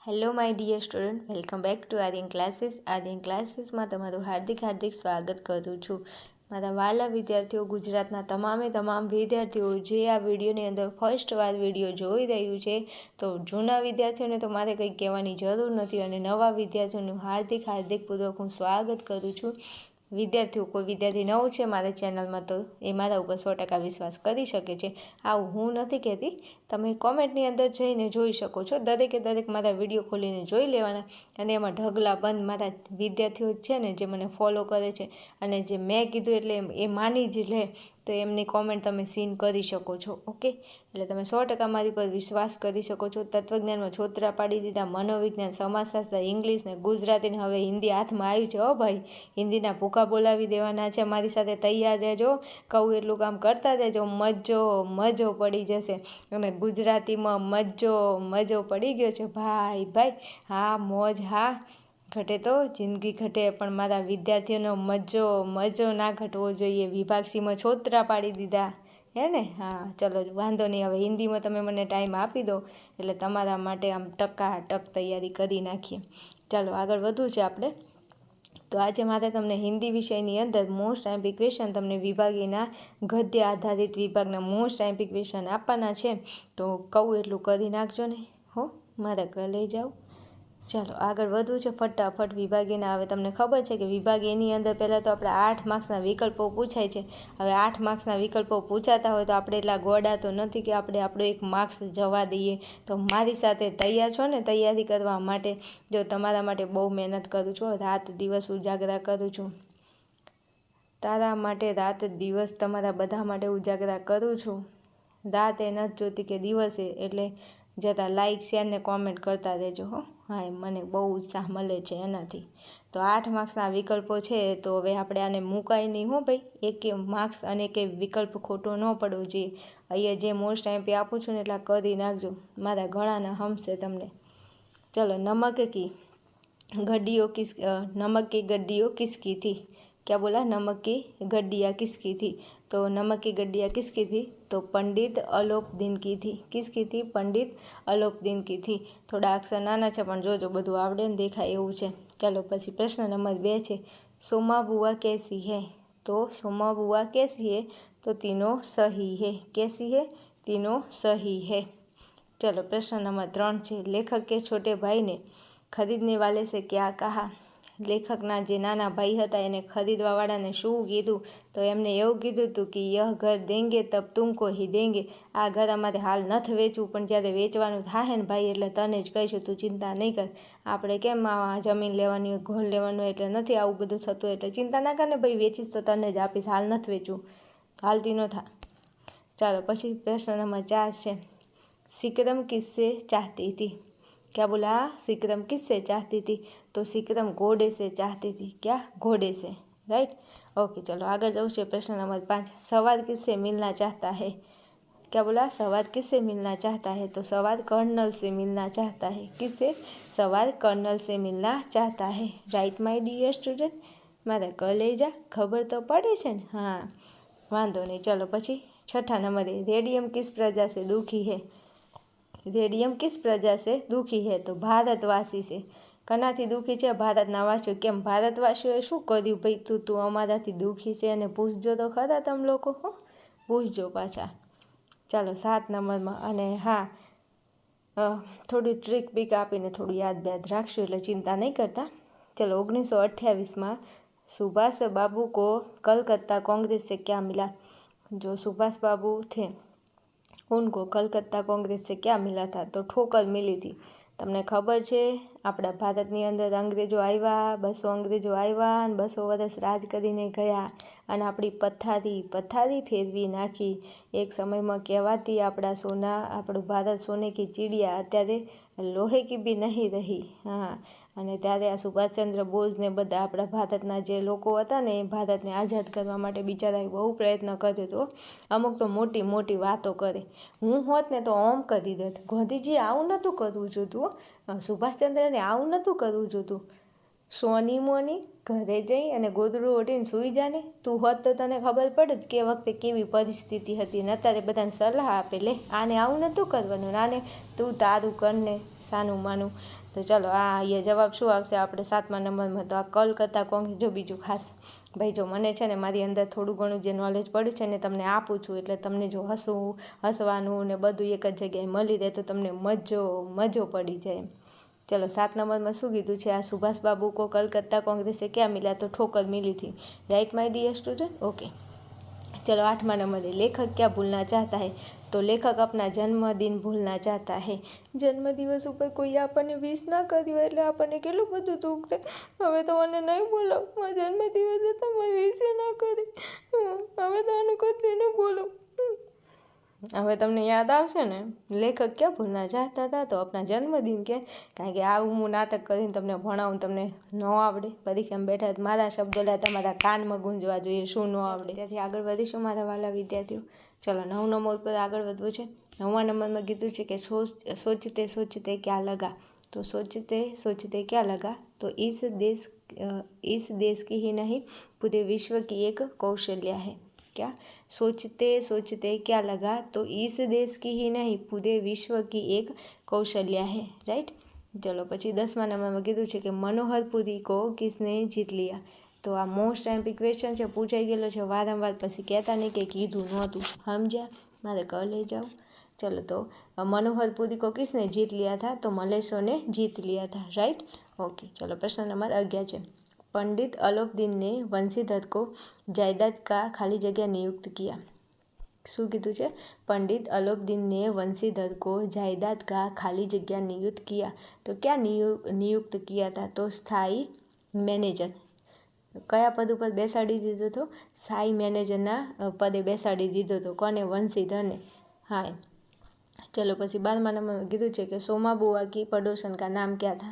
Hello my dear student, welcome back to Aryan classes. Aryan ક્લાસીસમાં તમારું હાર્દિક સ્વાગત કરું છું. મારા વાલા વિદ્યાર્થીઓ, ગુજરાતના તમામ વિદ્યાર્થીઓ જે આ વિડીયોની અંદર ફર્સ્ટ વાર વિડીયો જોઈ રહ્યું છે, તો જૂના વિદ્યાર્થીઓને તો મારે કંઈ કહેવાની જરૂર નથી અને નવા વિદ્યાર્થીઓનું હાર્દિકપૂર્વક હું સ્વાગત કરું છું. વિદ્યાર્થીઓ, કોઈ વિદ્યાર્થી નવું છે મારા ચેનલમાં તો એ મારા ઉપર 100% વિશ્વાસ કરી શકે છે. આવું હું નથી કહેતી, તમે કોમેન્ટની અંદર જઈને જોઈ શકો છો. દરેકે દરેક મારા વિડીયો ખોલીને જોઈ લેવાના અને એમાં ઢગલા બંધ મારા વિદ્યાર્થીઓ છે ને, જે મને ફોલો કરે છે અને જે મેં કીધું એટલે એ માની જ લે, તો એમની કોમેન્ટ તમે સીન કરી શકો છો. ઓકે, એટલે તમે 100% મારી પર વિશ્વાસ કરી શકો છો. તત્વજ્ઞાનમાં છોતરા પાડી દીધા, મનોવિજ્ઞાન, સમાજશાસ્ત્ર, ઇંગ્લિશ ને ગુજરાતીને હવે હિન્દી હાથમાં આવ્યું છે. હો ભાઈ, હિન્દીના ભૂકા બોલાવી દેવાના છે. મારી સાથે તૈયાર રહેજો, કહું એટલું કામ કરતા રહેજો. મજો પડી જશે. અને ગુજરાતીમાં મજો પડી ગયો છે ભાઈ. હા, મોજ હા ઘટે તો જિંદગી ઘટે, પણ મારા વિદ્યાર્થીઓનો મજો ના ઘટવો જોઈએ. વિભાગ સીમાં છોતરા પાડી દીધા હે ને. હા ચલો, વાંધો નહીં. હવે હિન્દીમાં તમે મને ટાઈમ આપી દો એટલે તમારા માટે આમ ટકાટક તૈયારી કરી નાખીએ. ચાલો આગળ વધવું છે આપણે. તો આજે મારે તમને હિન્દી વિષયની અંદર મોસ્ટ આઈએમપી ક્વેશ્ચન, તમને વિભાગીના ગદ્ય આધારિત વિભાગના મોસ્ટ આઈએમપી ક્વેશ્ચન આપવાના છે. તો કહું એટલું કરી નાખજો ને હો, મારા ઘરે લઈ જાઓ. ચાલો આગળ વધવું છે ફટાફટ. વિભાગીના હવે તમને ખબર છે કે વિભાગ એની અંદર પહેલાં તો આપણે 8 માર્ક્સના વિકલ્પો પૂછાય છે. હવે 8 માર્ક્સના વિકલ્પો પૂછાતા હોય તો આપણે એટલા ગોડા તો નથી કે આપણે આપણો 1 માર્ક્સ જવા દઈએ. તો મારી સાથે તૈયાર છો ને તૈયારી કરવા માટે? જો તમારા માટે બહુ મહેનત કરું છું, રાત દિવસ ઉજાગરા કરું છું. તારા માટે રાત દિવસ તમારા બધા માટે ઉજાગરા કરું છું. રાત એ નથી જોતી કે દિવસે, એટલે જરા લાઇક શેર ને કોમેન્ટ કરતા રહેજો હો. હા, મને બહુ ઉત્સાહ મળે છે એનાથી. તો 8 માર્ક્સના વિકલ્પો છે, તો હવે આપણે આને મુકાય નહીં હો ભાઈ. એકે માર્ક્સ અને કે વિકલ્પ ખોટો ન પડવો જોઈએ. અહીંયા જે મોસ્ટ આઈએમપી આપું છું ને એટલા કરી નાખજો, મારા ગળાના હમશે તમને. ચલો, नमक की गड्डियों किसकी थी? क्या बोला? नमक की गड्डियाँ किसकी थी? तो नमक की गड्डियाँ किसकी थी? तो पंडित अलोपदीन की थी. किसकी थी? पंडित अलोपदीन की थी. થોડા અક્ષર નાના છે પણ જોજો બધું આવડે ને દેખાય એવું છે. ચાલો પછી પ્રશ્ન નંબર 2 છે, સોमा बुआ कैसी है? तो सोमा बुआ कैसी है? तो तीनों सही है. कैसी है? तीनों सही है. चलो प्रश्न नंबर 3 છે, लेखक के छोटे भाई ने खरीदने वाले से क्या कहा? લેખકના જે નાના ભાઈ હતા એને ખરીદવાવાળાને શું કીધું? તો એમને એવું કીધું હતું કે યહ ઘર દેંગે તબ તુમકો હી દેંગે. આ ઘર અમારે હાલ નથી વેચવું, પણ જ્યારે વેચવાનું થાય ને ભાઈ એટલે તને જ કહીશું, તું ચિંતા નહીં કર. આપણે કેમ આ જમીન લેવાની હોય, ઘર લેવાનું હોય એટલે નથી આવું બધું થતું, એટલે ચિંતા ના કર ને ભાઈ, વેચીશ તો તને જ આપીશ, હાલ નથી વેચવું, હાલતી ન થા. ચાલો પછી પ્રશ્ન નંબર 4 છે, સિકરમ કિસसे ચાહતી थी? क्या बोला? सिकरम किससे चाहती थी? तो सिकरम घोड़े से चाहती थी. क्या? घोड़े से. राइट. ओके, चलो आगे जाऊँ છે प्रश्न नंबर 5, सवार किससे मिलना चाहता है? क्या बोला? सवार किससे मिलना चाहता है? तो सवार कर्नल से मिलना चाहता है. किससे? सवार कर्नल से मिलना चाहता है. Right my dear student. મારા કલેજા ખબર તો પડે છે ને? હા, વાંધો નહીં. ચલો પછી 6ठा नंबर है, रेडियम किस प्रजा से दुखी है? રેડિયમ કિસ પ્રજા સે દુઃખી હે? તો ભારતવાસી છે. કનાથી દુઃખી છે? ભારતના વાસીઓ. કેમ ભારતવાસીઓએ શું કર્યું ભાઈ તું અમારાથી દુઃખી છે? અને પૂછજો તો ખરા તમે લોકો, હો પૂછજો પાછા. ચાલો 7 નંબરમાં, અને હા થોડી ટ્રીક બીક આપીને થોડું યાદ રાખશું એટલે ચિંતા નહીં કરતા. ચલો 1928માં सुभाष बाबू को कलकत्ता कांग्रेस से क्या मिला? जो सुभाष बाबू थे उनको कलकत्ता कांग्रेस से क्या मिला था? तो ठोकर मिली थी. તમને ખબર છે આપણા ભારતની અંદર અંગ્રેજો આવ્યા, 200 અંગ્રેજો આવ્યા અને 200 વર્ષ રાજ કરીને ગયા અને આપણી પથારી ફેરવી નાખી. એક સમયમાં કહેવાતી આપણું ભારત સોને કી ચીડિયા, અત્યારે લોહે કી બી નહીં રહી. હા, અને ત્યારે આ સુભાષચંદ્ર બોઝને બધા આપણા ભારતના જે લોકો હતા ને એ ભારતને આઝાદ કરવા માટે બિચારાએ બહુ પ્રયત્ન કર્યો હતો. અમુક તો મોટી વાતો કરે. હું હોત ને તો ઓમ કરી દેત. ગાંધીજીએ આવું નહોતું કરવું જોતું, સુભાષચંદ્રને આવું નહોતું કરવું જોતું. સોની મોની ઘરે જઈ અને ગોદડું ઓઢીને સૂઈ જાને. તું હોત તો તને ખબર પડે કે વખતે કેવી પરિસ્થિતિ હતી ને અત્યારે બધાને સલાહ આપે. લે આને આવું નહોતું કરવાનું, આને તું તારું કરને સાનું માનું. તો ચલો એ જવાબ શું આવશે આપણે 7મા નંબરમાં? તો આ કલકત્તા કોંગ્રેસ. જો બીજું ખાસ ભાઈ, જો મને છે ને મારી અંદર થોડું ઘણું જે નોલેજ પડ્યું છે ને તમને આપું છું, એટલે તમને જો હસવાનું ને બધું એક જ જગ્યાએ મળી રહે તો તમને મજો પડી જાય. चलो 7 नंबर में શું કીધું છે? આ सुभाष बाबू को कलकत्ता कांग्रेस से क्या मिला? तो ठोकर मिली थी। Right my dear student? Okay. चलो 8वां नंबर है, लेखक क्या भूलना चाहता है? तो लेखक अपना जन्मदिन भूलना चाहता है। जन्मदिवस ઉપર કોઈ આપણને વિશ ના કર્યું એટલે આપણને કેટલું બધું દુઃખ થાય. હવે તો મને નહીં બોલાવ, મારો જન્મદિવસ હતો, મને વિશ ના કરી. હવે તો આને કદી નહીં બોલાવ. હવે તમને યાદ આવશે ને, લેખક ક્યાં ભૂલના ચાહતા હતા? તો આપણા જન્મદિન. કે કારણ કે આવું હું નાટક કરીને તમને ભણાવું, તમને ન આવડે, પરીક્ષામાં બેઠા મારા શબ્દો લે તમારા કાનમાં ગુંજવા જોઈએ, શું ન આવડે. ત્યાંથી આગળ વધીશું મારા વાલા વિદ્યાર્થીઓ. ચલો 9 નંબર પર આગળ વધવું છે. 9મા નંબરમાં કીધું છે કે સોચતે સોચતે ક્યાં લગા? તો સોચતે સોચતે ક્યાં લગા? તો इस देश की ही नहीं पूरे विश्व की एक कौशल्या है। क्या? सोचते सोचते क्या लगा? तो इस देश की ही नहीं पूरे विश्व की एक कौशल्या है। राइट। चलो પછી 10મા નંબરમાં કીધું છે કે મનોહરપુરી को किसने जीत लिया? તો આ મોસ્ટ એમ્પી ક્વેશ્ચન છે, પૂછાઈ ગયેલો છે વારંવાર, પછી કહેતા નહીં કે કીધું નહોતું. સમજ્યા? મારે કર લઈ જાઓ. चलो तो मनोहरपुरी को किसने जीत लिया था? तो मलेशिया ने जीत लिया था। राइट। ओके। चलो प्रश्न नंबर 11 है, पंडित अलोपदीन ने वंशीधर को जायदाद का खाली जगह नियुक्त किया। શું કીધું છે? पंडित अलोपदीन ने वंशीधर को जायदाद का खाली जगह नियुक्त किया। तो क्या नियुक्त किया था? तो स्थायी मैनेजर. કયા પદ ઉપર બેસાડી દીધો હતો? સ્થાયી મેનેજરના પદે બેસાડી દીધો હતો. કોને? વંशीधरને. हाँ। चलो પછી 12મા નંબરમાં કીધું છે કે सोमा बुआ की पड़ोसन का नाम क्या था?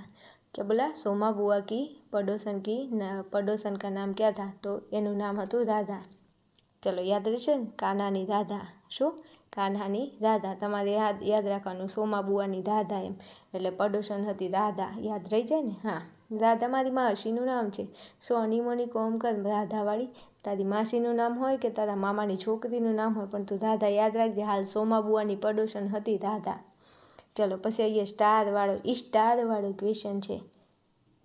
क्या बोला? सोमा बुआ की पड़ोसन का नाम क्या था? तो એનું નામ હતું રાધા. ચલો યાદ રહેશે ને? કાન્હાની રાધા. શું? કાન્હાની રાધા. તમારે યાદ રાખવાનું, સોમા બુવાની રાધા એમ, એટલે પડોશન હતી રાધા. યાદ રહી જાય ને? હા. રાધા મારી માસીનું નામ છે. સો અનીમોની કોમ કર રાધાવાળી. તારી માસીનું નામ હોય કે તારા મામાની છોકરીનું નામ હોય, પણ તું રાધા યાદ રાખજે. હાલ સોમા બુવાની પડોશન હતી રાધા. ચલો પછી અહીંયા સ્ટારવાળો ક્વેશ્ચન છે.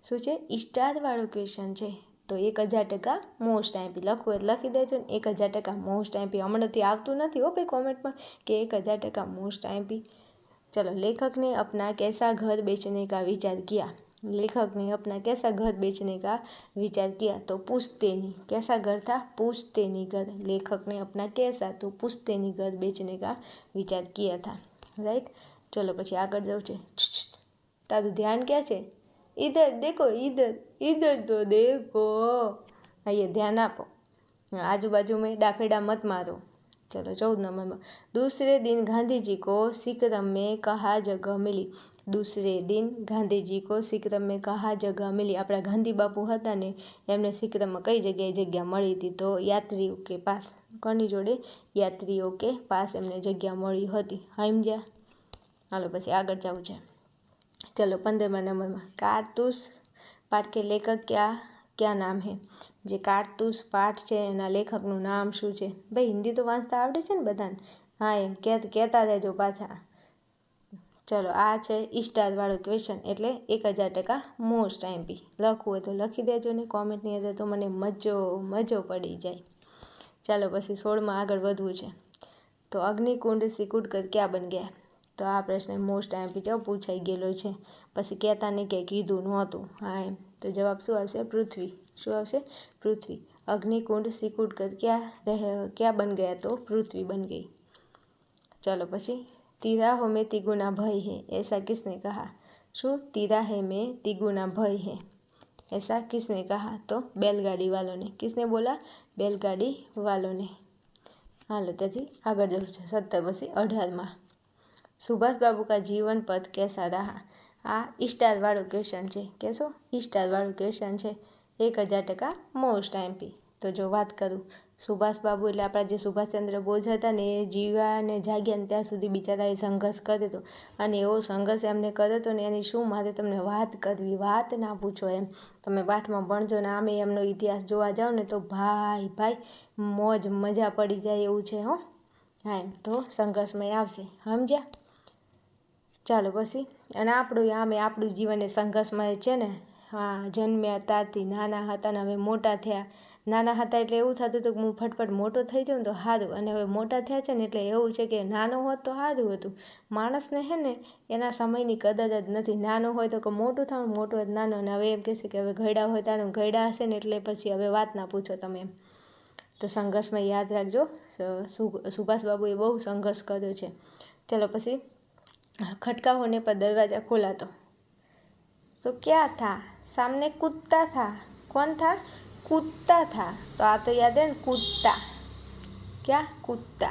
શું છે? સ્ટારવાળો ક્વેશ્ચન છે. તો 1000% મોસ્ટ આઈમ્પી. લખવું એટલે લખી દેજો ને, 1000% મોસ્ટ આઈમ્પી. હમણાંથી આવતું નથી હો ભાઈ કોમેન્ટમાં કે 1000% મોસ્ટ આઈમ્પી. चलो लेखक ने अपना कैसा घर बेचने का विचार किया? लेखक ने अपना कैसा घर बेचने का विचार किया? तो पुश्तैनी. कैसा घर था? पुश्तैनी घर. लेखक ने अपना कैसा? तो पुश्तैनी घर बेचने का विचार किया था. राइट. चलो પછી આગળ જવું છે. તારું ધ્યાન ક્યાં છે? इधर देखो, इधर तो देखो. ये ध्यान आपो. आजू बाजू में डाफेडा मत मारो. चलो 14 नंबर में, दूसरे दिन गांधी जी को सिकरम में कहाँ जगह मिली? दूसरे दिन गांधी जी को सिकरम में कहाँ जगह मिली? अपना गांधी बापू હતા ને એમને સિકરમ में કઈ જગ્યાએ જગ્યા મળી હતી? તો યાત્રીઓ કે પાસ. કોની જોડે? યાત્રીઓ કે પાસ એમને જગ્યા મળી હતી. સમજ્યા? હાલો પછી આગળ જવું છે. चलो 15મા નંબરમાં, કારતૂસ પાઠ કે લેખક क्या नाम है? જે કારતૂસ પાઠ છે એના લેખકનું નામ શું છે? ભાઈ હિન્દી તો વાંચતા આવડે છે ને બધાને? હા એમ કહેતા રહેજો પાછા. ચલો આ છે સ્ટારવાળો ક્વેશ્ચન, એટલે 1000% મોસ્ટ આઈમ્પી. લખવું હોય તો લખી દેજો ને કોમેન્ટની અંદર, તો મને મજો પડી જાય. ચાલો પછી 16માં આગળ વધવું છે. તો અગ્નિકુંડ સિકુડ કર ક્યાં બન ગયા? તો આ પ્રશ્ન મોસ્ટ આઈમ્પી જો પૂછાઈ ગયેલો છે. પછી કહેતા નહીં કે કીધું નહોતું. હા એમ. તો જવાબ શું આવશે? પૃથ્વી. શું આવશે? પૃથ્વી. अग्निकुंड सिकुड़ कर क्या बन गया? तो पृथ्वी बन गई. चलो પછી, तिराहों में तिगुना भय है ऐसा किसने कहा? शो तिराहे में तिगुना भय है ऐसा किसने कहा? तो बैलगाड़ी वालों ने. किसने बोला? बैलगाड़ी वालों ने. हालो त्याथी आगळ जवुं छे. 17 પછી 18માં, सुभाष बाबू का जीवन पथ कैसा रहा? आ स्टारवाळो क्वेश्चन है. कैसो? स्टारवाळो क्वेश्चन है. 1000% मोस्ट आईम्पी. तो जो बात करूँ સુભાષબાબુ એટલે આપણા જે સુભાષચંદ્ર બોઝ હતા ને એ જીવ્યા અને જાગ્યા ને ત્યાં સુધી બિચારા એ સંઘર્ષ કર્યો હતો અને એવો સંઘર્ષ એમને કર્યો હતો ને એની શું મારે તમને વાત કરવી, વાત ના પૂછો એમ. તમે પાઠમાં ભણજો ને આમે એમનો ઇતિહાસ જોવા જાઓ ને તો ભાઈ મોજ મજા પડી જાય એવું છે હો. હા એમ તો સંઘર્ષમય આવશે, સમજ્યા? ચાલો પછી અને આપણું જીવન એ સંઘર્ષમય છે ને. હા, જન્મ્યા ત્યારથી નાના હતા ને હવે મોટા થયા. નાના હતા એટલે એવું થતું હતું કે હું ફટફટ મોટો થઈ જાઉં તો સારું, અને હવે મોટા થયા છે ને એટલે એવું છે કે નાનો હોત તો સારું હતું. માણસને હે ને એના સમયની કદર જ નથી. નાનો હોય તો કે મોટું થવાનું, મોટો હોય નાનો, અને હવે એમ કહેશે કે હવે ઘરડા હોય તારું ઘરડા હશે ને એટલે પછી હવે વાત ના પૂછો તમે એમ. તો સંઘર્ષમાં યાદ રાખજો, સુભાષબાબુએ બહુ સંઘર્ષ કર્યો છે. ચલો પછી खटका होने पर दरवाज़ा खोला तो क्या था? सामने कुत्ता था। कौन था? कुत्ता था। तो आ तो याद है ना, कुत्ता। क्या? कुत्ता।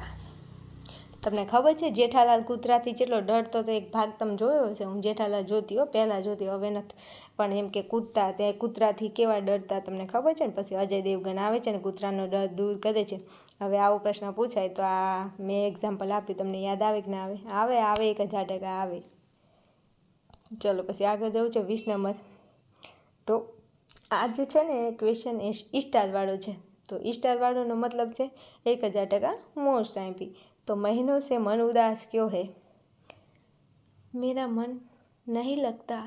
તમને ખબર છે જેઠાલાલ કૂતરાથી કેટલો ડરતો તો? એક ભાગ તમે જોયો છે? હું જેઠાલાલ જોતી હો, પહેલાં જોતી, હવે નથી. પણ એમ કે કૂતરા, ત્યાં કૂતરાથી કેવા ડરતા તમને ખબર છે ને? પછી અજય દેવગન આવે છે ને કૂતરાનો ડર દૂર કરે છે. હવે આવો પ્રશ્ન પૂછાય તો આ મેં એક્ઝામ્પલ આપ્યું, તમને યાદ આવે કે ના આવે? આવે 1000% આવે. ચલો પછી આગળ જવું છે 20 નંબર. તો આ જે છે ને ક્વેશ્ચન એ સ્ટારવાળો છે. તો स्टारवाળોનો મતલબ છે 1000% મોસ્ટ આઈમ્પી. तो महीनों से मन उदास क्यों है? मेरा मन नहीं लगता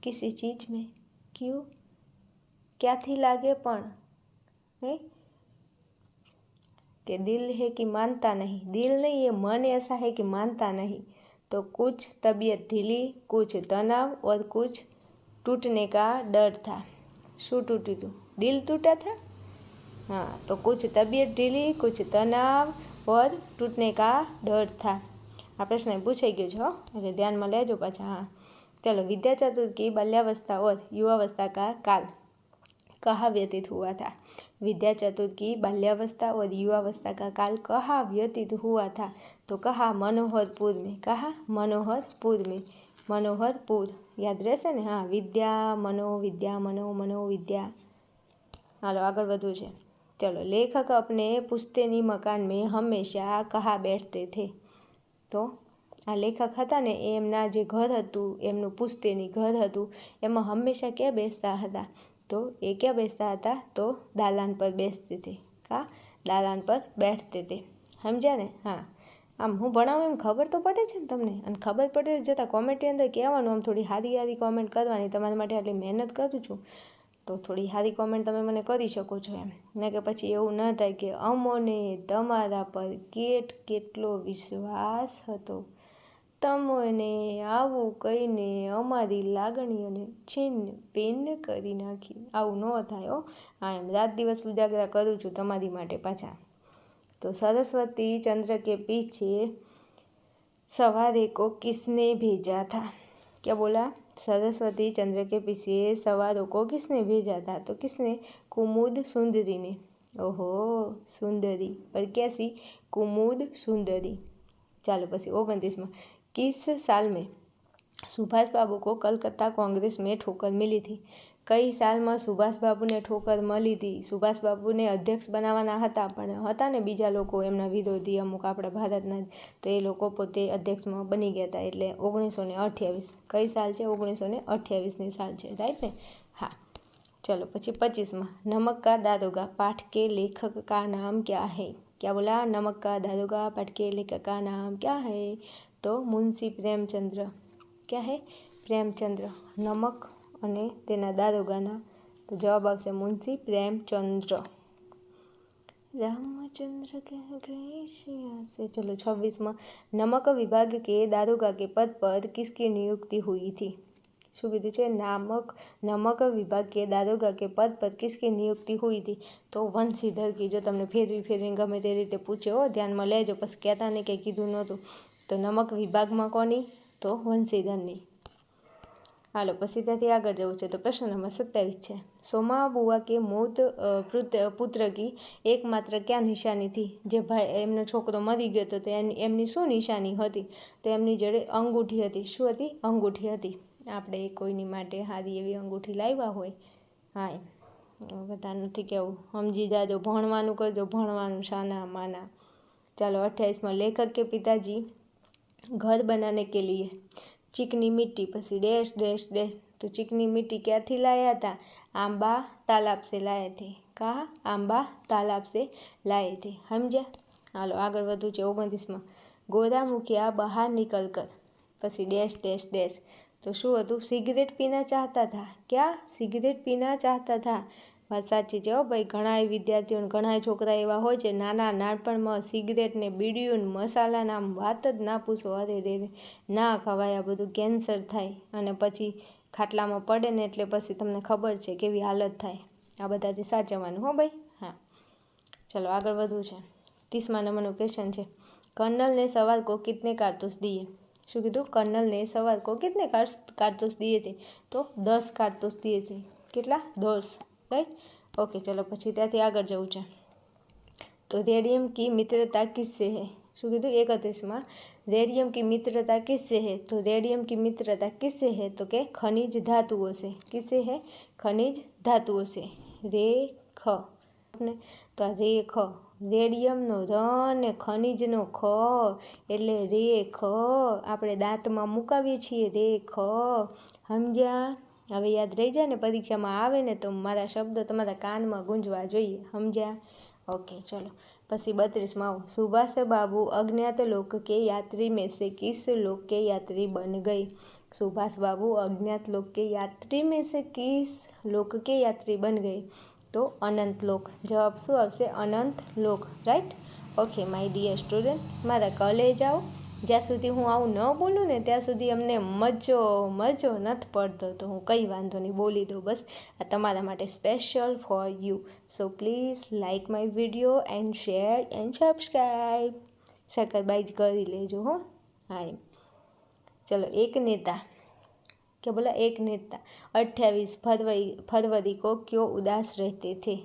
किसी चीज़ में. क्यों? ક્યાંથી લાગે પણ है कि दिल है कि मानता नहीं. दिल नहीं, ये मन ऐसा है कि मानता नहीं. तो कुछ तबीयत ढीली, कुछ तनाव और कुछ टूटने का डर था. शू टूटी थी? दिल टूटा था. हाँ, तो कुछ तबीयत ढीली, कुछ तनाव और टूटने का डर था. આ પ્રશ્ન પૂછાઈ ગયો છે હો, એટલે ધ્યાનમાં લેજો પાછા. હા चलो, विद्या चतुर्थ की बाल्यावस्था और युवावस्था का काल कहाँ व्यतीत हुआ था? विद्या चतुर्थ की बाल्यावस्था और युवावस्था का काल कहाँ व्यतीत हुआ था? तो कहाँ? मनोहरपुर में. कहाँ? मनोहरपुर में. मनोहरपुर याद રહેશે ને? હા, વિદ્યા મનો વિદ્યા. હાલો આગળ વધવું છે. चलो, लेखक अपने पुश्तैनी मकान में हमेशा कहाँ बैठते थे? તો આ લેખક હતા ને એમના જે ઘર હતું, એમનું પુશ્તૈની ઘર હતું, એમાં હંમેશા ક્યાં બેસતા હતા? તો એ ક્યાં બેસતા હતા? તો દાલાન પર બેસતે તે. કા? દાલાન પર બેઠતે તે. સમજ્યા ને? હા, આમ હું ભણાવું એમ ખબર તો પડે છે ને તમને, અને ખબર પડે જતાં કોમેન્ટની અંદર કહેવાનું, આમ થોડી સારી કોમેન્ટ કરવાની. તમારા માટે આટલી મહેનત કરું છું તો થોડી સારી કોમેન્ટ તમે મને કરી શકો છો એમ. ને કે પછી એવું ન થાય કે અમોને તમારા પર કેટલો વિશ્વાસ હતો, તમોને આવું કહીને અમારી લાગણીઓને છીન ભીન કરી નાખી. આવું ન થાય હો. હા એમ રાત દિવસ ઉજાગરા કરું છું તમારી માટે પાછા. તો सरस्वती चंद्र के पीछे सवारे को किसने भेजा था? क्या बोला? सरस्वती चंद्र के पीछे सवारों को किसने भेजा था? तो किसने? कुमुद सुंदरी ने. ओहो, सुंदरी पर कैसी? कुमुद सुंदरी. चलो પછી 29 में. किस साल में सुभाष बाबू को कलकत्ता कांग्रेस में ठोकर मिली थी? કઈ સાલમાં સુભાષબાબુને ઠોકર મળી હતી? સુભાષબાબુને અધ્યક્ષ બનાવવાના હતા, પણ હતા ને બીજા લોકો એમના વિરોધી અમુક આપણા ભારતના, તો એ લોકો પોતે અધ્યક્ષમાં બની ગયા હતા. એટલે 1928. કઈ સાલ છે? 1928ની સાલ છે, રાઈટ ને? હા. चलो પછી 25માં. नमक का दारोगा पाठ के लेखक का नाम क्या है? क्या बोला? नमक का दारोगा पाठ के लेखक का नाम क्या है? तो मुंशी प्रेमचंद्र. क्या है? प्रेमचंद्र. नमक અને તેના દારોગાના તો જવાબ આવશે મુંશી પ્રેમચંદ્ર. रामचंद्र कह गए से. चलो 26 नमक विभाग के दारोगा के पद पर किसकी नियुक्ति हुई थी? શું કીધું છે? નમક વિભાગ કે દારોગા કે પદ પર કિસકી નિયુક્તિ હુઈ હતી? તો વંશીધર કી. જો તમને ફેરવી ગમે તે રીતે પૂછ્યો, ધ્યાનમાં લેજો, પછી કહેતા નહીં કંઈ કીધું નહોતું. તો નમક વિભાગમાં કોની? તો વંશીધરની. હાલો પછી ત્યાંથી આગળ જવું છે. તો પ્રશ્ન નંબર 27 છે. સોમા બુઆ કે મૂત પુત્ર કી એકમાત્ર ક્યાં નિશાની થી? જે ભાઈ એમનો છોકરો મરી ગયો હતો તો એમની શું નિશાની હતી? તો એમની જોડે અંગૂઠી હતી. શું હતી? અંગૂઠી હતી. આપણે કોઈની માટે સારી એવી અંગૂઠી લાવ્યા હોય, હા એમ બધા નથી કહેવું, સમજી જાજો, ભણવાનું કરજો, ભણવાનું શાના માના। चलो 28 लेखक के पिताजी घर बनाने के लिए चिकनी मिट्टी पसी डैश डैश डैश, तो चिकनी मिट्टी क्या थी लाया था? आंबा तालाब से लाए थे। कहा? आंबा तालाब से लाए थे। समझा? हालो आगळ वधु छे 29 में गोरा मुखिया बाहर निकल कर पसी डैश डैश डैश, तो शू हतुं? सिगरेट पीना चाहता था। क्या? सिगरेट पीना चाहता था। વાત સાચી છે હો ભાઈ, ઘણાય વિદ્યાર્થીઓ ઘણાય છોકરા એવા હોય છે નાના નાનપણમાં સિગરેટ ને બીડીયું મસાલાના વાત જ ના પૂછો, અરે રે ના ખવાય, આ બધું કેન્સર થાય અને પછી ખાટલામાં પડે ને એટલે પછી તમને ખબર છે કેવી હાલત થાય। આ બધાથી સાચવવાનું હો ભાઈ। હા ચલો આગળ વધવું છે। 30મા નંબરનો ક્વેશ્ચન છે, कर्नल ने सवार को कितने कारतूस दिए? શું કીધું? कर्नल ने सवार को कितने कारतूस दिए थे? तो 10 कारतूस दिए थे। કેટલા? 10, राइट। ओके चलो પછી ત્યાંથી આગળ જવું છે। तो रेडियम की मित्रता किससे है? શું કીધું? 31માં रेडियम की मित्रता किससे है? तो रेडियम की मित्रता किससे है? तो के खनिज धातुओं से। किससे है? खनिज धातुओं से। रेख ने तो रेख, રેડિયમનો ર ને ખનિજનો ખ એટલે રેખ, આપણે દાંતમાં મુકાવીએ છીએ રેખ। સમજ્યા? હવે યાદ રહી જાય ને, પરીક્ષામાં આવે ને તો મારા શબ્દો તમારા કાનમાં ગુંજવા જોઈએ। સમજ્યા? ओके चलो पसी 32 आओ। सुभाष बाबू अज्ञात लोक के यात्री में से किस लोक के यात्री बन गए? सुभाष बाबू अज्ञात लोक के यात्री में से किस लोक के यात्री बन गए? तो अनंत लोक। जवाब शू आवशे? अनंत लोक, right. Okay my dear student, मारा कॉलेज जाओ, જ્યાં સુધી હું આવું ન બોલું ને ત્યાં સુધી અમને મજો નથી પડતો, તો હું કંઈ વાંધો નહીં બોલી દઉં, બસ આ તમારા માટે special for you. So please like my video and share and subscribe, subscribe કરી લેજો હો। હા એમ ચલો। एक नेता, क्या बोला? एक नेता 28 फरवरी को क्यों उदास रहते थे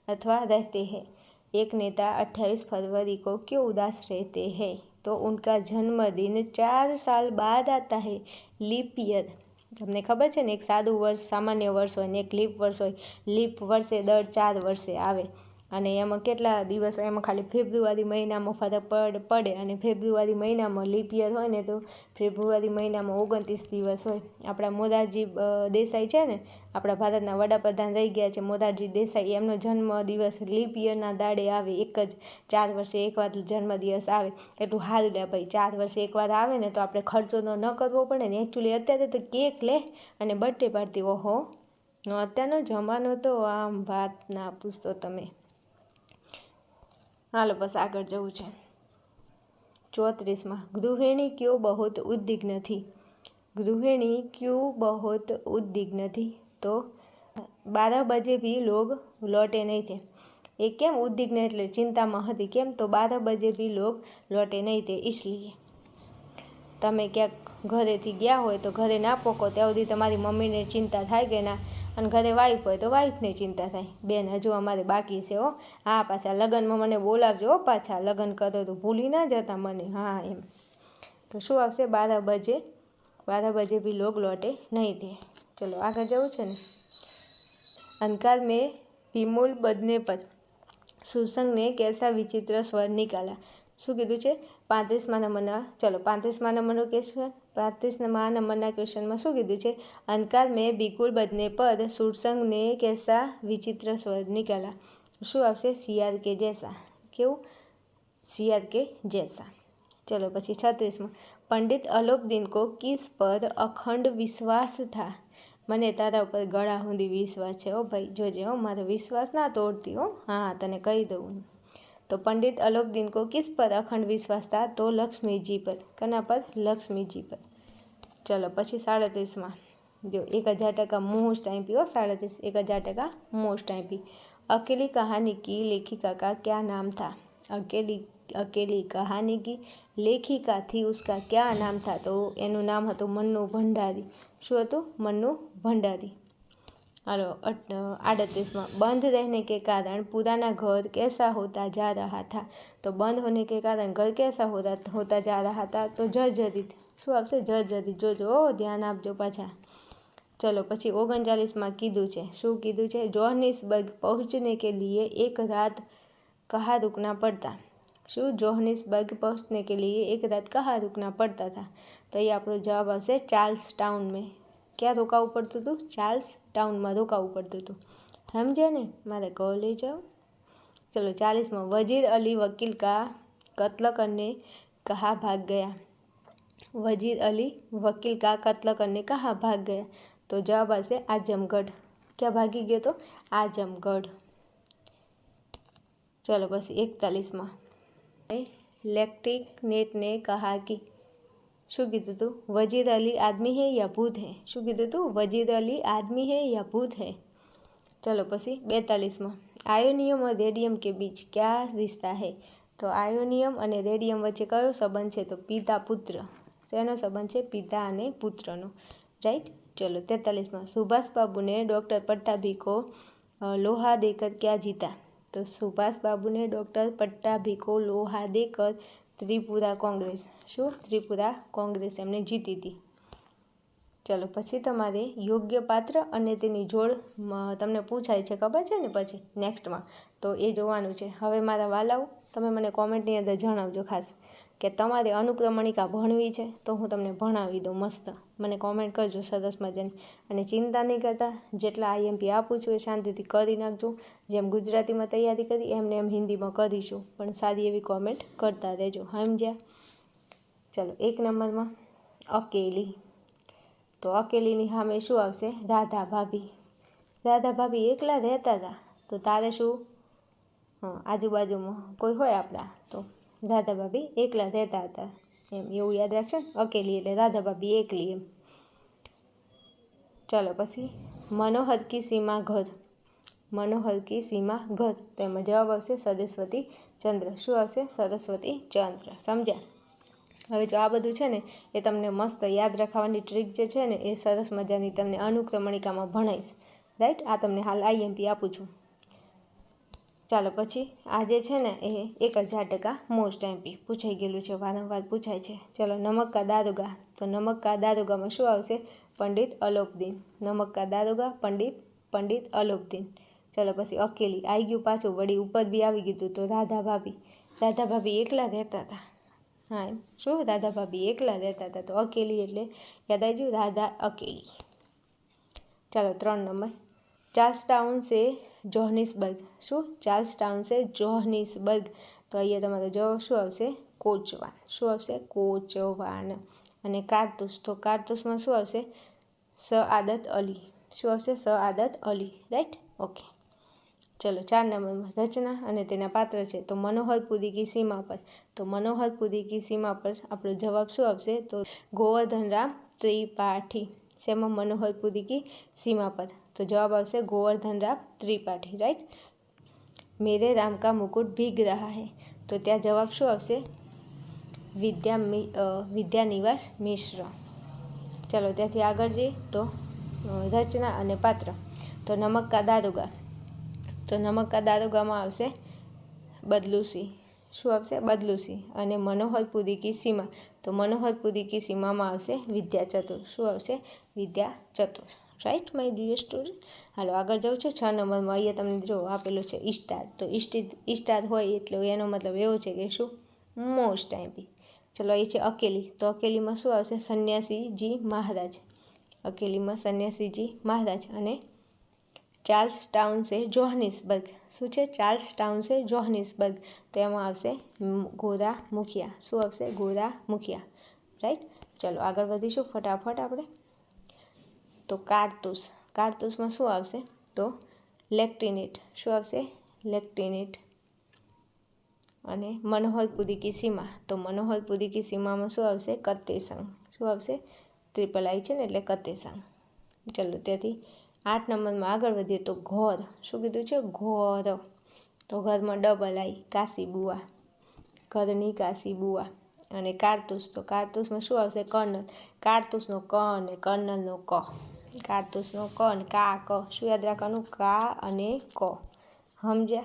अथवा रहते हैं? एक नेता 28 फरवरी को क्यों उदास रहते हैं? तो उनका जन्मदिन 4 साल बाद आता है। लीप ईयर, તમને ખબર છે ને, એક સાદું વર્ષ સામાન્ય વર્ષ હોય ને એક લીપ વર્ષ હોય। લીપ વર્ષે દર 4 વર્ષે આવે અને એમાં કેટલા દિવસ? એમાં ખાલી ફેબ્રુઆરી મહિનામાં ફરક પડે અને ફેબ્રુઆરી મહિનામાં લીપ યર હોય ને તો ફેબ્રુઆરી મહિનામાં 29 દિવસ હોય। આપણા મોરારજી દેસાઈ છે ને, આપણા ભારતના વડાપ્રધાન રહી ગયા છે મોરારજી દેસાઈ, એમનો જન્મ દિવસ લીપ યરના દાડે આવે, એક જ 4 વર્ષે એકવાર જન્મદિવસ આવે। એટલું સારું લે ભાઈ, 4 વર્ષે એકવાર આવે ને તો આપણે ખર્ચો તો ન કરવો પડે ને। એકચ્યુઅલી અત્યારે તો કેક લે અને બર્થડે પાર્ટી, ઓહો અત્યારનો જમાનો તો આમ વાત ના પૂછતો તમે। હાલો બસ આગળ જવું છે। 34માં ગૃહિણી क्यों बहुत उद्विग्न थी? गृहिणी क्यों बहुत उद्विग्न थी? तो 12 बजे भी लोग लौटे नहीं थे। એ કેમ ઉદ્વિગ્ન એટલે ચિંતામાં હતી, કેમ? તો 12 બજે બી લોગ લौटे नहीं थे इसलिए। તમે ક્યાંક ઘરેથી ગયા હોય તો ઘરે ના પહોંચો ત્યાં સુધી તમારી મમ્મીને ચિંતા થાય કે ના, અને ઘરે વાઈફ હોય તો વાઈફને ચિંતા થાય, બેન હજુ અમારે બાકી છે હો, હા પાછા લગ્નમાં મને બોલાવજો હો, પાછા લગ્ન કરો તો ભૂલી ના જતા મને, હા એમ। તો શું આવશે? 12 बजे भी लोग लौटे नहीं थे। चलो આગળ જવું છે ને। अंधकार में विमूल बदने पर सुसंग ने कैसा विचित्र स्वर निकाला? શું કીધું છે? 35મા નંબરના, ચલો 35મા નંબરનો ક્વેશ્ચન, 35મા નંબરના ક્વેશ્ચનમાં શું કીધું છે? અંધકાર મેં બિગુલ બદને પર સુરસંગ ને कैसा विचित्र स्वर निकाला? શું આવશે? सियार के जैसा। કેવું? सियार के जैसा। चलो પછી 36માં पंडित अलोपदीन को किस पर अखंड विश्वास था? મને તારા ઉપર ગળા સુધી વિશ્વાસ છે હો ભાઈ, જોજે હો, મારો વિશ્વાસ ના તોડતી હો, હા તને કહી દઉં। तो पंडित अलोपदीन को किस पर अखंड विश्वास था? तो लक्ष्मी जी पर। कना पर? लक्ष्मी जी पर। चलो પછી 37માં जो 1000% मोस्ट आईपी हो, 37 1000% मोस्ट आईपी। अकेली कहानी की लेखिका का क्या नाम था? अकेली कहानी की लेखिका थी, उसका क्या नाम था? तो एनु नाम હતું મન્નુ ભંડારી। શું હતું? મન્નુ ભંડારી। हेलो 38માં बंद रहने के कारण पुराना घर कैसा होता जा रहा था? तो बंद होने के कारण घर कैसा होता जा रहा था? तो जर्जरित। શું આવશે? જર્જરિત। જોજો ध्यान આપજો પાછા। चलो પછી 39 कीधुं छे शुं कीधुं छे जोहानिसबर्ग पहुंचने के लिए एक रात कहाँ रुकना पड़ता। शुं जोहानिसबर्ग पहुंचने के लिए एक रात कहाँ रुकना पड़ता था। तो ये आपणो जवाब आवशे चार्ल्स टाउन में। क्या रोकावुं पड़तुं हतुं चार्ल्स टाउन में रोकावुं पड़तुं हतुं। समझ्या ने मारे कहो लई जाओ। चलो 40 वजीर अली वकील का कत्ल करने कहाँ भाग गया। वजीर अली वकील का कत्ल करने कहाँ भाग गया। तो जवाब आशे आजमगढ़। क्या भागी गयो तो आजमगढ़। चलो बस 41 इलेक्ट्रिक नेट ने कहा कि शू कीधुं तू वजीर अली आदमी है या भूत है। शू कीधुं तू वजीर अली आदमी है या भूत है। चलो पछी 42 आयोनियम और रेडियम के बीच क्या रिश्ता है। तो आयोनियम और रेडियम वच्चे कयो संबंध है। तो पिता पुत्र शेनो संबंध है पिता और पुत्रनो राइट। चलो 43 सुभाष बाबू ने डॉक्टर पट्टाभी को लोहा देकर क्या जीता। तो सुभाष बाबू ने डॉक्टर पट्टाभी को लोहा देकर त्रिपुरा कांग्रेस शू त्रिपुरा कांग्रेस एमने जीती थी। चलो पछी तमारे योग्य पात्र अने तेनी जोड़ तमने पूछाय छे खबर छे ने पछी नेक्स्ट में तो ए जोवानुं छे। हवे मारा वालाओ तमे मने कॉमेंटनी अंदर जणावजो खास के तमारे अनुक्रमणिका भणवी छे तो हूँ तमने भणावी दऊं मस्त मने कॉमेंट करजो सरस मजानी। अने चिंता नहीं करता जेटला आईएमपी आपું છું એ શાંતિથી કરી નાખજો। જેમ ગુજરાતીમાં તૈયારી કરી એમને એમ હિન્દીમાં કરીશું પણ સારી એવી કોમેન્ટ કરતા રહેજો સમજ્યા। ચલો 1 નંબરમાં અકેલી तो अकेलीनी सामे शुं आवशे राधा भाभी। राधा भाभी एकला रहता था तो तारे शुं हाँ आजूबाजूमां कोई होय आपड़ा तो राधा भाभी एकला रहता था एम एवुं याद राखशो। अकेली एटले राधा भाभी एकली एम। चलो पछी मनोहर की सीमा घर। मनोहर की सीमा घर तो एमां जवाब आवशे सरस्वती चंद्र। शुं आवशे सरस्वती चंद्र समझ्या। हवे जो आ बधुं छे ने ए तमने मस्त याद राखवानी ट्रीक जे छे ने ए सरस मजानी तमने अनुक्रमणिकामां भणाईश राइट। आ तमने हाल आईएमपी आपું છું। चालो पछी आजे छे ने ए 1000% मोस्ट एमपी पूछाई गेलुं छे वारंवार पूछाय छे। चलो नमक का दारोगा तो नमक का दारोगा में शुं आवशे पंडित अलोपदीन। नमक का दारोगा पंडित अलोपदीन। चलो पछी अकेली आई गयुं पाछुं वળી ऊपर बी आवी गयुं तो राधा भाभी एकला रहता था। हाँ शू राधा भाभी एकला रहता था तो अकेली एटले याद आई गयुं राधा अकेली। चलो 3 नंबर चार्ल्स टाउन से जोहानिसबर्ग शू चार्ल्स टाउन से जोहानिसबर्ग तो अहींया तमारो जवाब शुं आवशे कोचवान। शुं आवशे कोचवान। अने कारतूस तो कारतूस में शुं आवशे सआदत अली। शुं आवशे सआदत अली राइट ओके। चलो 4 नंबर में रचना अने तेना पात्र छे तो मनोहरपुरी की सीमा पर तो मनोहरपुरी की सीमा पर आपणो जवाब शुं आवशे तो गोवर्धन राम त्रिपाठी। शेमां मनोहरपुरी की सीमा पर तो जवाब आवशे गोवर्धन राम त्रिपाठी राइट। मेरे राम का मुकुट भीग रहा है तो त्या जवाब शुं आवशे विद्यानिवास मिश्र। चलो त्याथी आगळ जईए तो रचना अने पात्र तो नमक का दारोगा तो नमक का दारोगा में आवशे बदलूसी। शुं आवशे बदलूसी। अने मनोहरपुरी की सीमा तो मनोहरपुरी की सीमा में आवशे विद्या चतुर। शुं आवशे विद्या चतुर राइट माय डियर स्टूडेंट। हालो आगळ जाऊँ छे 6 नंबर में अहींया तमने जो आपेलो छे स्टार तो स्टार होय एटले एनो मतलब एवो छे के शुं मोस्ट एमपी। चलो ये छे अकेली तो अकेली में शुं आवशे सन्यासीजी महाराज। अकेली में सन्यासीजी महाराज। अने चार्ल्स टाउन से जोहानिसबर्ग शुं छे चार्ल्स टाउन से जोहानिसबर्ग तो एमां आवशे गोरा मुखिया। शुं आवशे गोरा मुखिया राइट। चलो आगळ वधीशुं फटाफट आपणे तो कारतूस कारतूस में शुं आवशे तो लेक्टिनेट। शुं आवशे लेक्टिनेट। अने मनोहरपुरी की सीमा तो मनोहरपुरी की सीमा में शुं आवशे कत्तेसंग। शुं आवशे ट्रिपल आई छे ने एटले कत्तेसंग। चलो त्याथी 8 नंबर में आगळ वधीए तो घोर शुं कीधुं छे घोर तो घर में डबल आई काशी बुआ घरनी काशी बुआ। अने कारतूस तो कारतूस में शुं आवशे कर्नल। कारतूसनो क अने कर्नलनो क कारतूसनो क अने का क शुं याद राखवानुं का अने क समझ्या।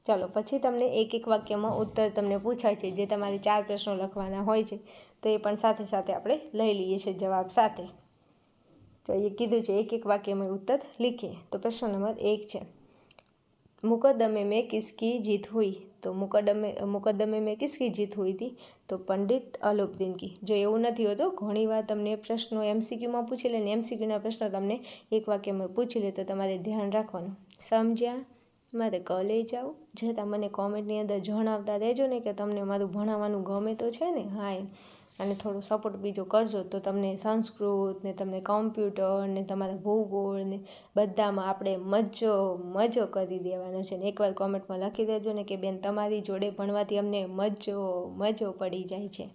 चलो पछी तमने एक एक वाक्य में उत्तर तमने पूछाय छे जे तमारे 4 प्रश्नों लखवाना होय छे तो ए पण साथे साथे आपणे लई लईए छे जवाब साथे। તો ये कीधुं छे एक एक वाक्य में उत्तर लिखिए। तो प्रश्न नंबर 1 है, मुकदमे में किसकी जीत हुई? तो मुकदमे में किसकी जीत हुई थी? तो पंडित अलोपदीन की। जो एवं नहीं होतो घणीवार तमने प्रश्नों एमसीक्यू में पूछी ले, एमसीक्यू ना प्रश्न तमने एक वाक्य में पूछी ले, तो तमारे ध्यान राखवानुं। समझ्या? मारे कॉलेज जाओ जता मने कॉमेंटनी अंदर जणावता रहेजो ने के तमने मारुं भणाववानुं गमे तो छे ने। हाँ एम અને થોડો સપોર્ટ બીજો કરજો તો તમને સંસ્કૃત ને તમને કમ્પ્યુટર ને તમારા ભૂગોળ ને બધામાં આપણે મજો કરી દેવાનો છે ને એકવાર કોમેન્ટમાં લખી દેજો ને કે બેન તમારી જોડે ભણવાથી અમને મજો પડી જાય છે,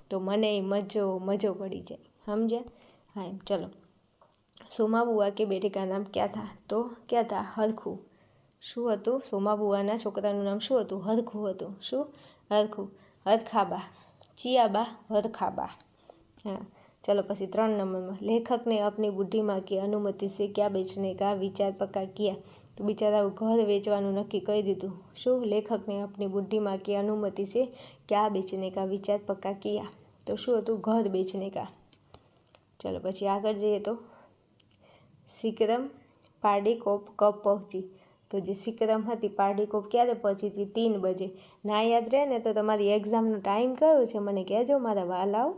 તો મને મજો પડી જાય। સમજ્યા? हाँ एम चलो। सोमाबुआ के बेटे का नाम क्या था? तो क्या था? हरखू। શું હતું? સોમાબુઆના છોકરાનું નામ શું હતું? હરખું હતું। શું? હરખું। હરખાબા। चियाबा हरखाबा। हाँ चलो पसी 3 नंबर में, लेखक ने अपनी बुढ़ी माँ की अनुमति से क्या बेचने का विचार पक्का किया? तो बिचारा घर वेचवानुं नक्की करी दीधुं। शुं? लेखक ने अपनी बुढ़ी माँ की अनुमति से क्या बेचने का विचार पक्का किया? तो शुं हतुं? घर बेचने का। चलो पछी आगळ जईए तो सीकरम पार्डीकोप कब पहुँची? तो जे सीकरम हती पार्डीकोप क्यारे पहोंची थी? 3 बजे। ना याद रहे ने तो तमारी एक्जामनो टाइम कयो छे मने कहेजो मारा वालाओ।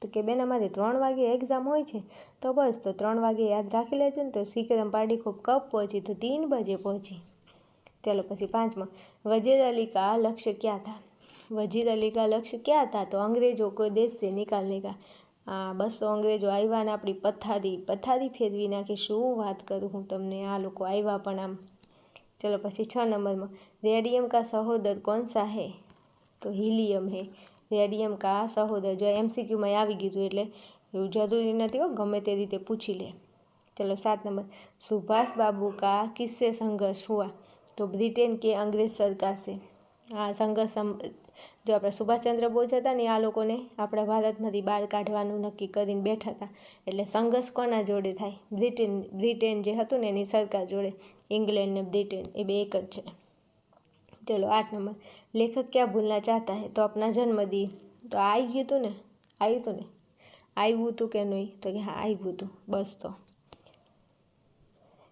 तो के बेन अमारे 3 वागे एक्जाम होय छे, तो बस तो 3 वागे याद राखी लेजो ने। तो सीकरम पार्डीकोप कब पहुंची? तो 3 बजे पहुंची। चलो पछी 5मां, वजीर अली का लक्ष्य क्या था? वजीर अली का लक्ष्य क्या था? तो अंग्रेजों को देश से निकालने का। 200 अंग्रेजों आव्या ने आपणी पथारी फेरवी नाखी। शुं वात करूं हूँ तमने, आ लोको आव्या पण आम। चलो पछी 6 नंबर में, रेडियम का सहोदर कौन सा है? तो हीलियम है। रेडियम का सहोदर जो एमसीक्यू में आवी गयुं एटले एवुं जरूरी नहीं हो, गमे ते रीते पूछी ले। चलो 7 नंबर, सुभाष बाबू का किससे संघर्ष हुआ? तो ब्रिटेन के अंग्रेज सरकार से। आ संघर्ष जो अपना सुभाषचंद्र बोस था ने आ लोकोने अपना भारतमांथी बहार काढवानुं नक्की करीने बैठा था, एटले संघर्ष कोना जोड़े थाय? ब्रिटेन जे हतुं ने एनी सरकार जोड़े। इंग्लैंड ने ब्रिटेन ए बे एक ज छे। चलो 8 नंबर, लेखक क्या भूलना चाहता है? तो अपना जन्मदिन। तो आई गयुं तुं ने, आव्युं तुं ने, आव्युं तुं के नहीं? तो कि हाँ आव्युं तुं, बस। तो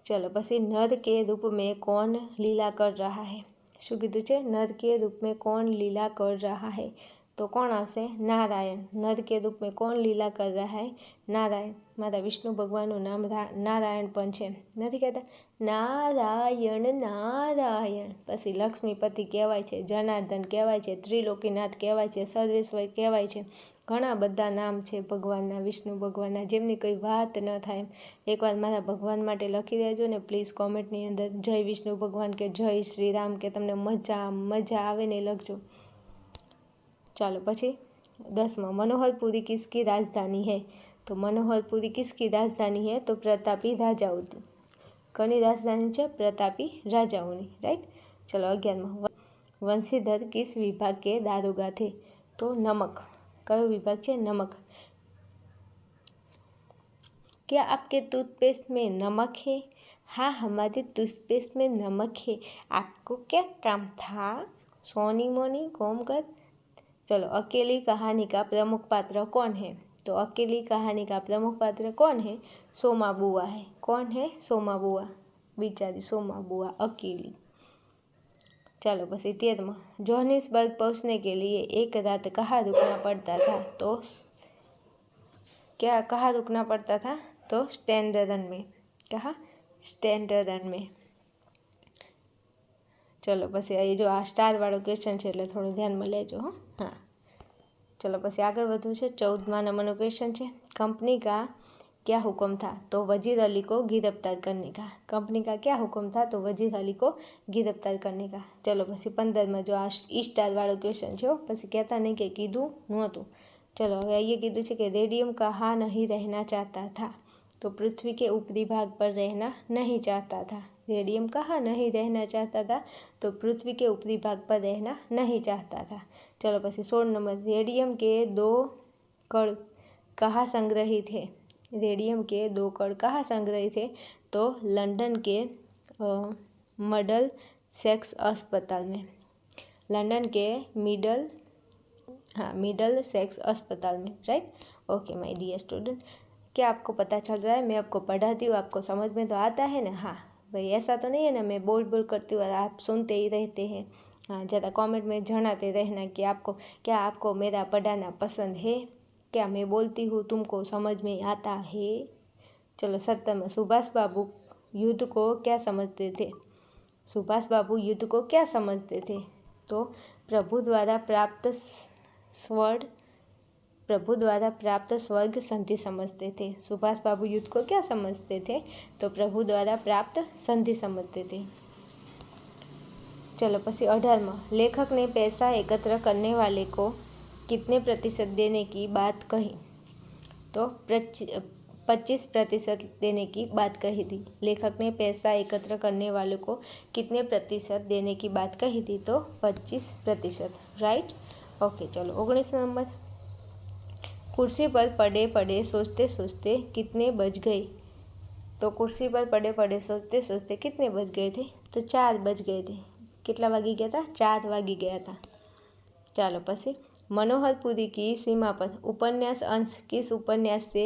चलो पछी, नर के रूप में कौन लीला कर रहा है? शुं कीधुं छे? नर के रूप में कौन लीला कर रहा है? तो कौन आवशे? नारायण। नर के रूप में कौन लीला कर रहा है? नारायण। मारा विष्णु भगवाननुं नाम नारायण पण छे, नथी कहेता नारायण नारायण। पछी लक्ष्मीपति कहेवाय छे, जनार्दन कहेवाय छे, त्रिलोकीनाथ कहेवाय छे, सर्वेश्वर कहेवाय छे। घणा बधा नाम छे भगवानना, विष्णु भगवानना, जेमनी कोई वात न थाय। एकवार मारा भगवान माटे लखी देजो ने प्लीज कॉमेंटनी अंदर, जय विष्णु भगवान के जय श्री राम के तमने मजा आवे ने लखजो। चलो पछी 10मां, मनोहरपुरी किसकी राजधानी है? तो मनोहरपुरी किसकी राजधानी है? तो प्रतापी राजाओं की। कनी राजधानी है? प्रतापी राजाओनी, राइट। चलो 11मां, वंशीधर किस विभाग के दारोगा थे? तो नमक। कयो विभाग है? नमक। क्या आपके टूथपेस्ट में नमक है? हाँ हमारे टूथपेस्ट में नमक है। आपको क्या काम था? सोनी मोनी कौम कर। चलो, अकेली कहानी का प्रमुख पात्र कौन है? तो अकेली कहानी का प्रमुख पात्र कौन है? सोमा बुआ है। कौन है? सोमा बुआ, बेचारी सोमा बुआ अकेली। चलो बस 13मां, जोहानिसबर्ग पहुंचने के लिए एक रात कहाँ रुकना पड़ता था? तो क्या कहाँ रुकना पड़ता था? तो स्टैंडर्डन में। कहाँ? स्टैंडर्डन में। चलो बस ये जो आ स्टार वाळो क्वेश्चन है એટલે થોડું ધ્યાનમાં લેજો। हाँ चलो बस આગળ વધવું છે। 14 नंबरનો क्वेश्चन है, कंपनी का क्या हुक्म था? तो वजीर अली को गिरफ्तार करने का। कंपनी का क्या हुक्म था? तो वजीर अली को गिरफ्तार करने का। चलो पछी 15 में जो आ स्टार वाळो क्वेश्चन है पछी कहता नहीं कि कीधुं नहोतुं। चलो हवे ये कीधुं छे कि रेडियम कहाँ नहीं रहना चाहता था? तो पृथ्वी के ऊपरी भाग पर रहना नहीं चाहता था। रेडियम कहाँ नहीं रहना चाहता था? तो पृथ्वी के ऊपरी भाग पर रहना नहीं चाहता था। चलो पछी 16 नंबर, रेडियम के 2 कण कहाँ संग्रहित है? रेडियम के 2 कण कहाँ संग्रहित है? तो लंदन के मिडल सेक्स अस्पताल में। लंदन के मिडल सेक्स अस्पताल में, right. Okay my dear student, क्या आपको पता चल रहा है? मैं आपको पढ़ाती हूँ, आपको समझ में तो आता है ना? हाँ भाई, ऐसा तो नहीं है ना मैं बोल बोल करती हूँ और आप सुनते ही रहते हैं। हाँ, ज़रा कमेंट में जनाते रहना कि आपको मेरा पढ़ाना पसंद है, क्या मैं बोलती हूँ तुमको समझ में आता है। चलो 7 में, सुभाष बाबू युद्ध को क्या समझते थे? सुभाष बाबू युद्ध को क्या समझते थे? तो प्रभु द्वारा प्राप्त स्वर्ग संधि समझते थे। सुभाष बाबू युद्ध को क्या समझते थे? तो प्रभु द्वारा प्राप्त संधि समझते थे। चलो પછી 18 लेखक ने पैसा एकत्र करने वाले को कितने प्रतिशत देने की बात कही? तो 25% देने की बात कही थी। लेखक ने पैसा एकत्र करने वालों को कितने प्रतिशत देने की बात कही थी? तो 25%, राइट। ओके, चलो 19 नंबर, कुर्सी पर पड़े पड़े सोचते सोचते कितने बज गए? तो कुर्सी पर पड़े पड़े सोचते सोचते कितने बज गए थे? तो 4 बज गए थे। कितना वागी गया था? 4 वागी गया था। ચાલો પછી मनोहरपुरी की सीमा पर उपन्यास अंश किस उपन्यास से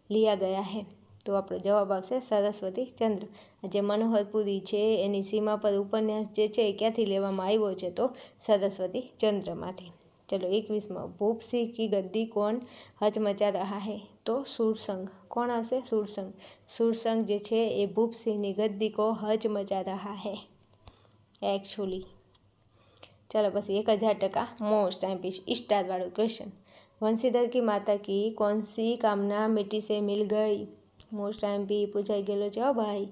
लिया गया है? तो આપણો જવાબ આવશે સરસ્વતી ચંદ્ર। જે मनोहरपुरी છે એની સીમા પર ઉપન્યાસ જે છે એ ક્યાંથી લેવામાં આવ્યો છે? તો સરસ્વતી ચંદ્રમાંથી। चलो 21 भूप सिंह की गद्दी कौन हचमचा रहा है? तो सुरसंग। कौन आवशे? सुरसंग। सुरसंग जे छे ए भूप सिंहनी गद्दी को हचमचा रहा है एक्चुअली। चलो बस 1000% मोस्ट एमपी स्टार वालों क्वेश्चन। वंशीधर की माता की कौन सी कामना मिट्टी से मिल गई? मोस्ट एमपी पूछाई गયેલો છે भाई।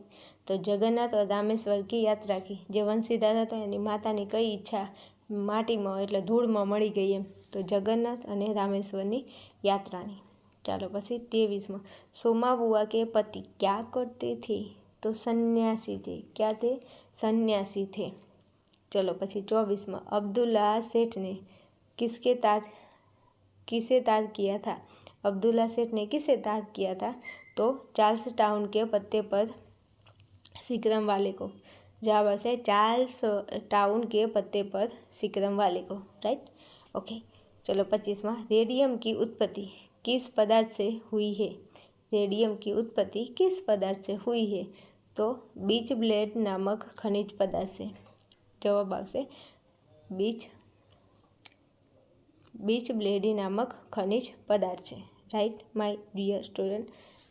तो जगन्नाथ और रामेश्वर की यात्रा की जे वंशीधर हतो एनी मातानी कई इच्छा माटीमां एटले धूळमां मळी गई एम। तो जगन्नाथ अने रामेश्वरनी यात्रानी। चालो पछी 23 सोमाबुआ के पति क्या करते थे? तो सन्यासी थे। क्या थे? सन्यासी थे। चलो पछी 24 अब्दुल्ला सेठ ने किसे तार किया था? अब्दुल्ला सेठ ने किसे तार किया था? तो चार्ल्स टाउन के पत्ते पर सिक्रम वाले को। जवाब आसे चार्ल्स टाउन के पत्ते पर सिक्रम वाले को, राइट। ओके, चलो 25 रेडियम की उत्पत्ति किस पदार्थ से हुई है? रेडियम की उत्पत्ति किस पदार्थ से हुई है? तो बीच ब्लेड नामक खनिज पदार्थ से। जवाब आवशे बीच ब्लेडी नामक खनिज पदार्थ है, राइट माय डियर स्टूडेंट।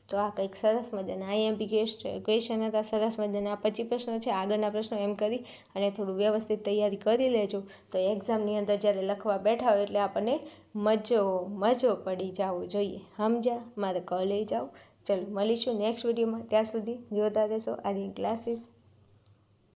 तो आ कंईक सरस मजाना आईएमपी क्वेश्चन हता, सरस मजाना 25 प्रश्नों है। आगळना प्रश्नों एम करी अने थोड़ुं व्यवस्थित तैयारी करी लेजो तो एक्जामनी अंदर ज्यारे लखवा बैठा हो एटले आपणे मजो पड़ी जावो जोईए। समझ्या? मारे कॉलेज जाओ। चलो मळीशुं नेक्स्ट विडियो में। त्यां सुधी जोता रहेशो आर्यन क्लासीस।